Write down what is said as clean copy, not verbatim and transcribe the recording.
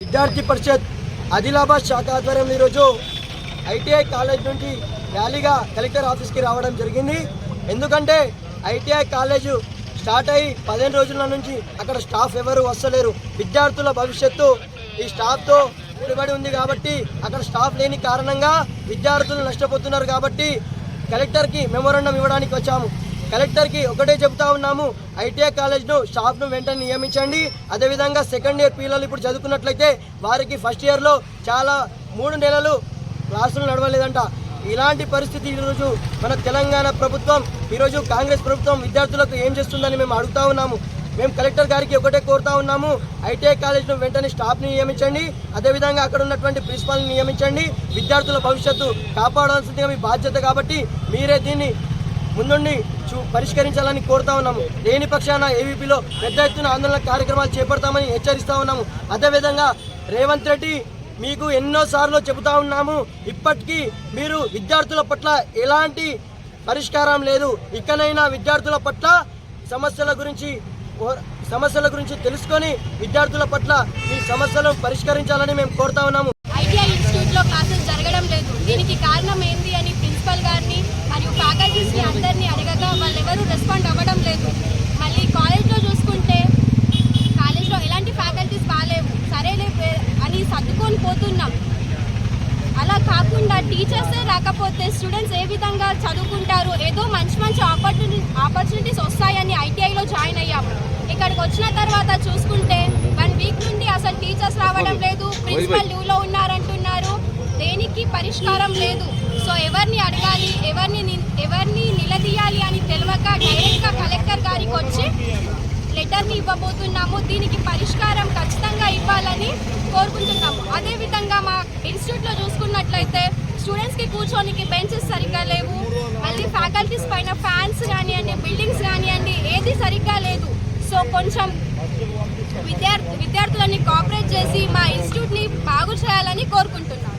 విద్యార్థి పరిషత్ ఆదిలాబాద్ శాఖ ఆధ్వర్యంలో ఈరోజు ఐటీఐ కాలేజ్ నుండి ర్యాలీగా కలెక్టర్ ఆఫీస్కి రావడం జరిగింది. ఎందుకంటే ఐటీఐ కాలేజు స్టార్ట్ అయ్యి 15 రోజుల నుంచి అక్కడ స్టాఫ్ ఎవరు వస్తలేరు. విద్యార్థుల భవిష్యత్తు ఈ స్టాఫ్తో ముడిపడి ఉంది కాబట్టి అక్కడ స్టాఫ్ లేని కారణంగా విద్యార్థులు నష్టపోతున్నారు. కాబట్టి కలెక్టర్కి మెమోరాండం ఇవ్వడానికి వచ్చాము. కలెక్టర్కి ఒకటే చెబుతా ఉన్నాము, ఐటీఐ కాలేజ్ను స్టాఫ్ను వెంటనే నియమించండి. అదేవిధంగా సెకండ్ ఇయర్ పిల్లలు ఇప్పుడు చదువుకున్నట్లయితే వారికి ఫస్ట్ ఇయర్లో చాలా 3 నెలలు క్లాసులు నడవలేదంట. ఇలాంటి పరిస్థితి ఈరోజు మన తెలంగాణ ప్రభుత్వం, ఈరోజు కాంగ్రెస్ ప్రభుత్వం విద్యార్థులకు ఏం చేస్తుందని మేము అడుగుతా ఉన్నాము. మేము కలెక్టర్ గారికి ఒకటే కోరుతా ఉన్నాము, ఐటీఐ కాలేజ్ను వెంటనే స్టాఫ్ని నియమించండి. అదేవిధంగా అక్కడ ఉన్నటువంటి ప్రిన్సిపాల్ని నియమించండి. విద్యార్థుల భవిష్యత్తు కాపాడాల్సిందిగా మీ బాధ్యత కాబట్టి మీరే దీన్ని ముందుండి పరిష్కరించాలని కోరుతా ఉన్నాము. లేని పక్షాన ఏవీపీలో పెద్ద ఎత్తున ఆందోళన కార్యక్రమాలు చేపడతామని హెచ్చరిస్తా ఉన్నాము. అదేవిధంగా రేవంత్ రెడ్డి మీకు ఎన్నోసార్లు చెబుతా ఉన్నాము, ఇప్పటికీ మీరు విద్యార్థుల పట్ల ఎలాంటి పరిష్కారం లేదు. ఇకనైనా విద్యార్థుల పట్ల సమస్యల గురించి తెలుసుకొని విద్యార్థుల పట్ల మీ సమస్యలను పరిష్కరించాలని మేము కోరుతా ఉన్నాము. ఐటీఐ ఇన్స్టిట్యూట్లో క్లాసెస్ జరగడం లేదు. దీనికి కారణం ఏంటి అని ప్రిన్సిపల్ గారిని మరియు ఫ్యాకల్టీస్ని అందరినీ అడగగా వాళ్ళెవరూ రెస్పాండ్ అవ్వడం లేదు. మళ్ళీ కాలేజ్లో చూసుకుంటే కాలేజ్లో ఎలాంటి ఫ్యాకల్టీస్ బాగాలేవు, సరేలే అని సర్దుకొని పోతున్నాం. అలా కాకుండా టీచర్సే రాకపోతే స్టూడెంట్స్ ఏ విధంగా చదువుకుంటారు? ఏదో మంచి మంచి ఆపర్చునిటీస్ వస్తాయని ఐటీఐలో జాయిన్ అయ్యాము. ఇక్కడికి వచ్చిన తర్వాత చూసుకుంటే 1 వీక్ నుండి అసలు టీచర్స్ రావడం లేదు, ప్రిన్సిపల్ లీవ్లో ఉన్నారంటున్నారు. దేనికి పరిష్కారం లేదు. సో ఎవరిని అడగాలి, ఎవరిని నిలదీయాలి అని తెలియక డైరెక్ట్గా కలెక్టర్ గారికి వచ్చి లెటర్ని ఇవ్వబోతున్నాము. దీనికి పరిష్కారం ఖచ్చితంగా ఇవ్వాలని కోరుకుంటున్నాము. అదేవిధంగా మా ఇన్స్టిట్యూట్లో చూసుకున్నట్లయితే స్టూడెంట్స్కి కూర్చోనికి బెంచెస్ సరిగ్గా లేవు. మళ్ళీ ఫ్యాకల్టీస్ పైన ఫ్యాన్స్ కానివ్వండి, బిల్డింగ్స్ కానివ్వండి, ఏది సరిగ్గా లేదు. సో కొంచెం విద్యార్థులని కోఆపరేట్ చేసి మా ఇన్స్టిట్యూట్ని బాగు చేయాలని కోరుకుంటున్నాం.